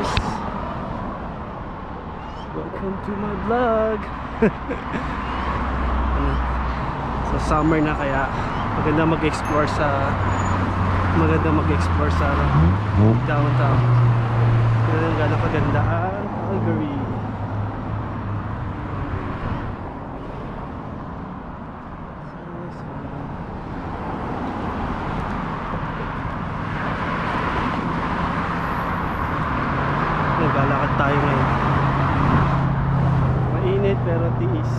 guys, welcome to my vlog. So summer na kaya maganda mag-explore sa downtown. Ganun gano'ng kaganda ang Calgary. Naglalakad tayo ngayon. Mainit pero tiis.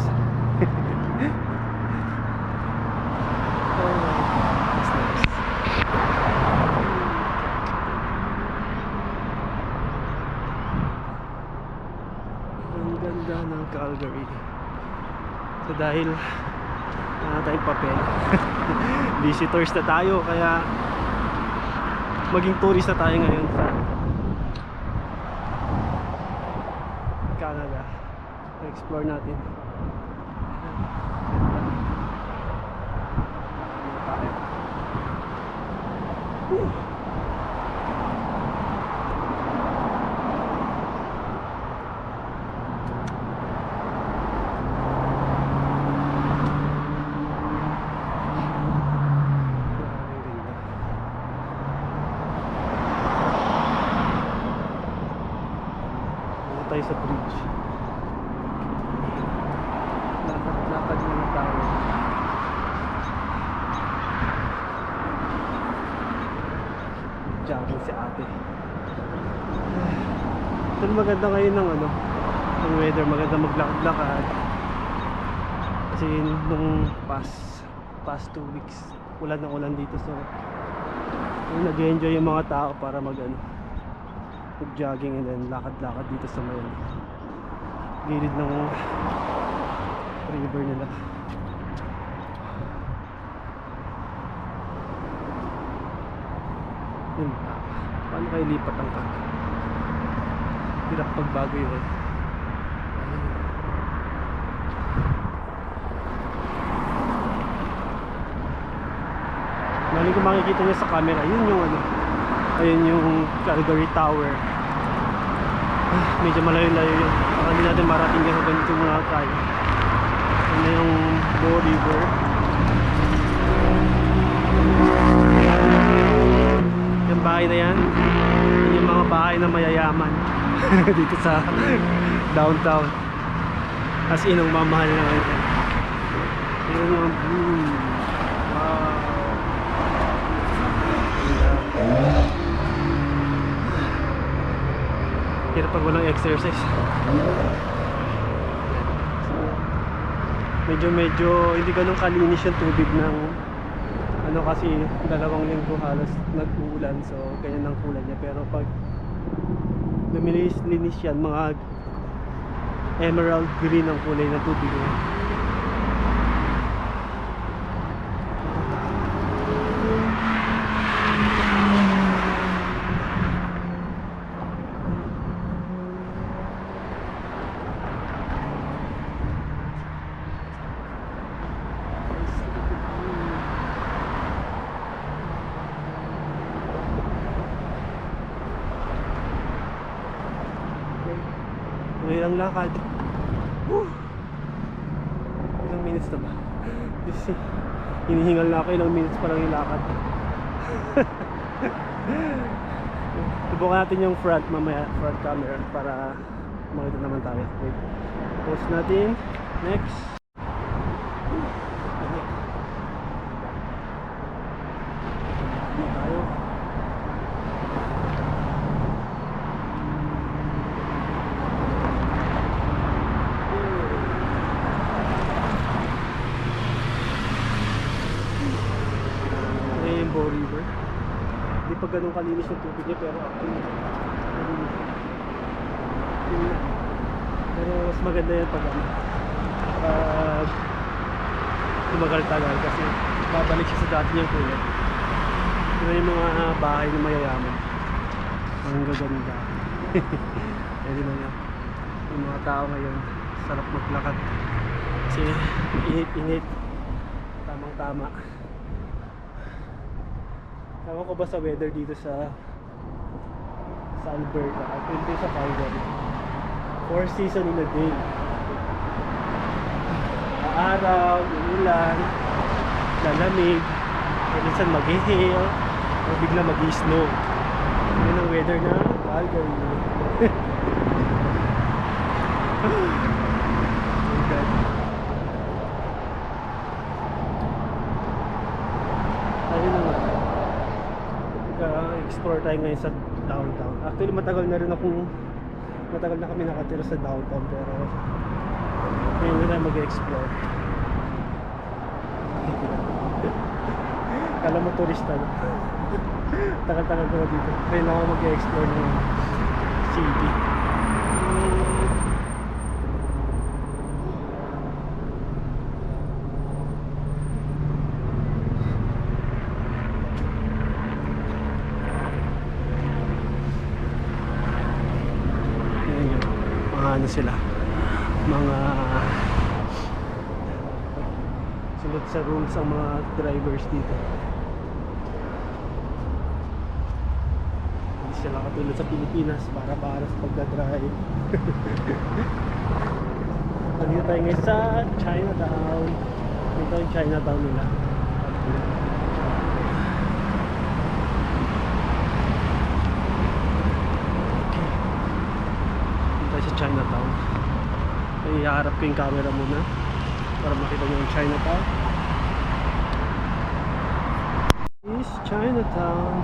Ang ganda ng Calgary. So dahil tayong papel visitors na tayo, kaya maging tourist na tayo ngayon sa Canada. Explore natin. Tayo sa bridge. Lakad na tayo. Jogging si ate. Ito maganda ngayon ng ng weather, maganda maglakad-lakad. Kasi nung past 2 weeks ulan na ulan dito, so nag-enjoy yung mga tao para mag-jogging and then lakad-lakad dito sa may gilid ng river nila. Yun, paano kayo lipat ang kag? Hirap pagbago yun. Mali ko makikita nyo sa camera, yun yung ayun yung Calgary Tower. Medyo malayo-layo yun, baka hindi natin marating kasi ganito muna tayo. Yun na yung Bow River. Yung bahay na yan, yun yung mga bahay na mayayaman dito sa downtown. As in, ang mamahal na ngayon. Yun yung wow. Hirap pag walang exercise. Medyo hindi ganun kalinis yung tubig ng kasi 2 linggo halos nag-uulan, so ganyan ang kulay niya. Pero pag luminis yan, mga emerald green ang kulay ng tubig niya. Ilang lakad. Ilang minutes na ba? Hinihingal na ako, ilang minutes pa lang yung lakad. Subukan natin yung front mamaya, front camera, para makita naman tayo. Wait. Post natin. Next. Tayo. Bow River. Hindi pa ganun kalinis yung tubig niya, pero pero mas maganda yan pag tumagal-tagal, kasi babalik siya sa dati niyang kulay. Ito yung mga bahay na mayayaman. Ang gaganda. Pwede na yan. Yung mga tao ngayon, sarap maglakad kasi init-init, tamang-tama. Ewan ko ba sa weather dito sa sa Alberta at hindi sa Calgary. 4 season in a day. Araw, ulan, lalamig, minsan mag-hail, o bigla mag-snow. Yun ang weather na Calgary. Oh God. Ayun na nga. Explore tayo ngayon sa downtown. Actually matagal na kami nakatira sa downtown, pero ngayon na tayo mag-explore. Kala mo turista na. Tagal-tagal ko na dito. Ngayon lang ako mag-explore ng city. Ano sila, mga sunod sa rules ang mga drivers dito. Hindi sila katulad sa Pilipinas para sa pagdadrive. Nandito tayo ngayon sa Chinatown. Ito yung Chinatown nila. Sa Chinatown. Ay, iharap ko yung camera muna para makita nyo yung Chinatown. This is Chinatown.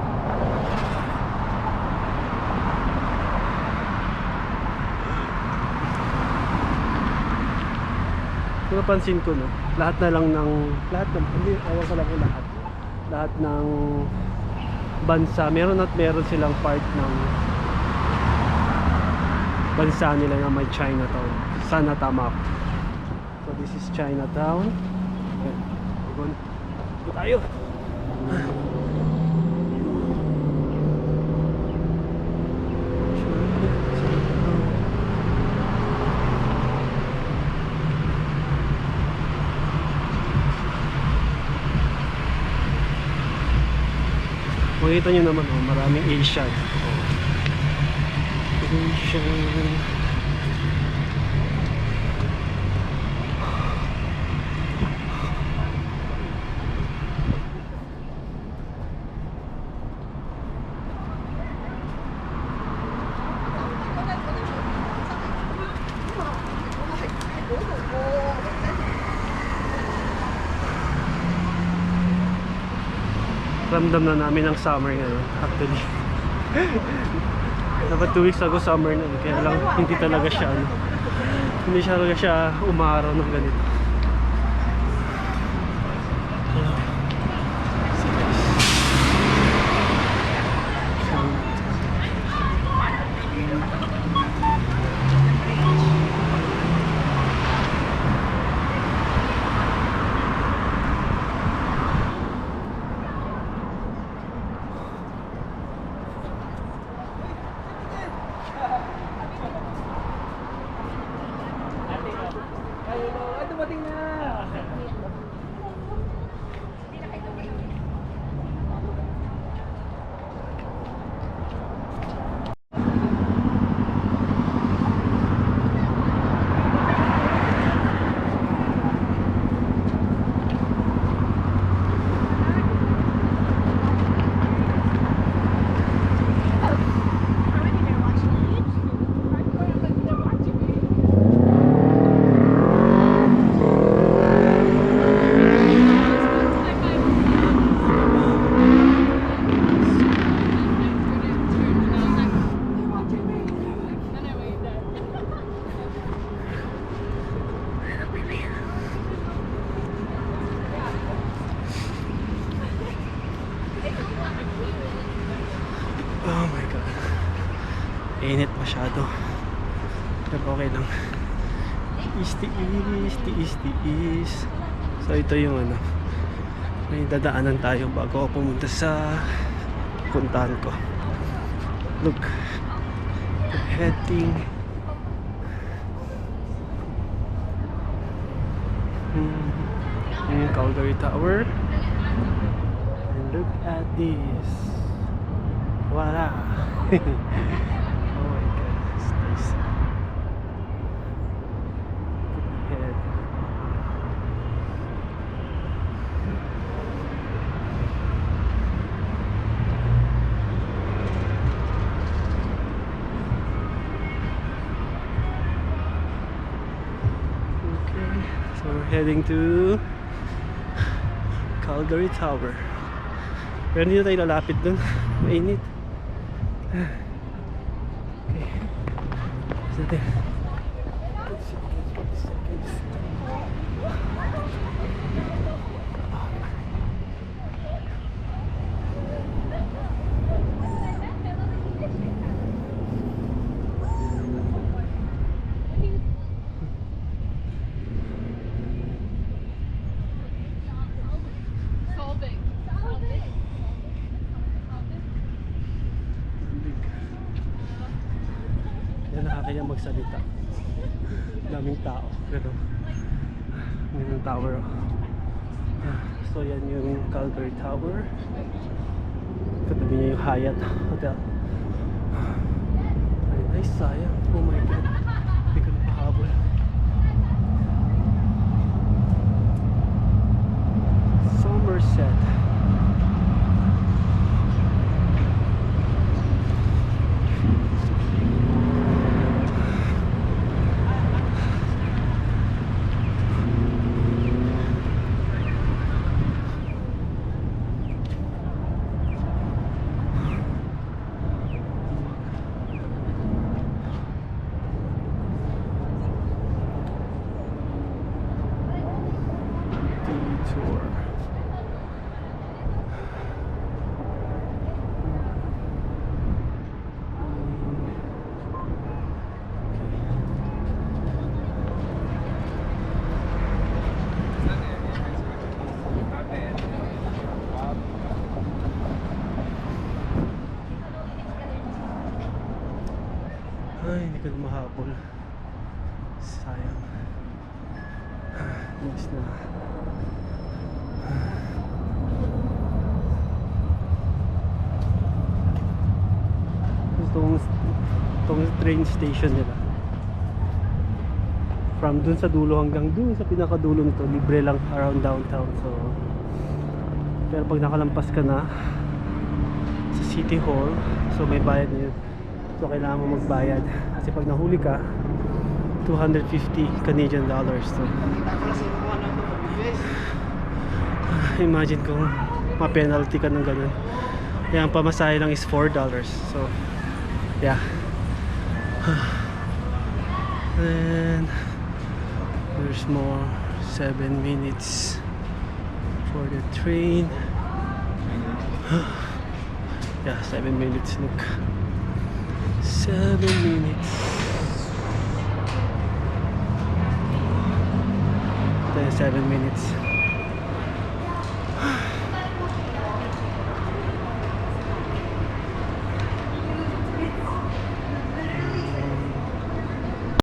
Kung napansin ko, no, hindi, awan ko lang lahat ng bansa, meron silang part ng bansa nila na may Chinatown. Sana tama ako. So this is Chinatown. Ito tayo. Makita nyo naman, oh, maraming Asian. Ramdam na namin ang summer ngayon, actually. Dapat 2 weeks ago summer na, kaya lang hindi talaga siya umaraw ng ganito. Oh my God, init masyado, pero okay lang. Tiis. So ito yung ano, may dadaanan tayo bago ako pumunta sa puntahan ko. Look, heading yung Calgary Tower, and look at this. Wala. Oh my god, it's nice. Head. Okay, so we're heading to Calgary Tower. Pero hindi na tayo lalapit dun. Mainit. Okay. So there. Kaya nakakaya magsalita. Daming tao. Pero may tower. So yan yung Calgary Tower. Katabi niya yung Hyatt Hotel. Ay nice, sayang. Oh my god, hindi ko napahabol. Somerset. Tour. Ay, hindi ko na mahabol. Sayang. Miss na. Itong train station nila, from dun sa dulo hanggang dun sa pinakadulo nito, libre lang around downtown. So pero pag nakalampas ka na sa City Hall, so may bayad na yun. So kailangan mo magbayad kasi pag nahuli ka, $250 Canadian dollars. So imagine kung ma-penalty ka ng ganun. Kaya ang pamasahe lang is $4. So yeah. And there's more. 7 minutes for the train. Yeah, 7 minutes. Look, 7 minutes. Then 7 minutes.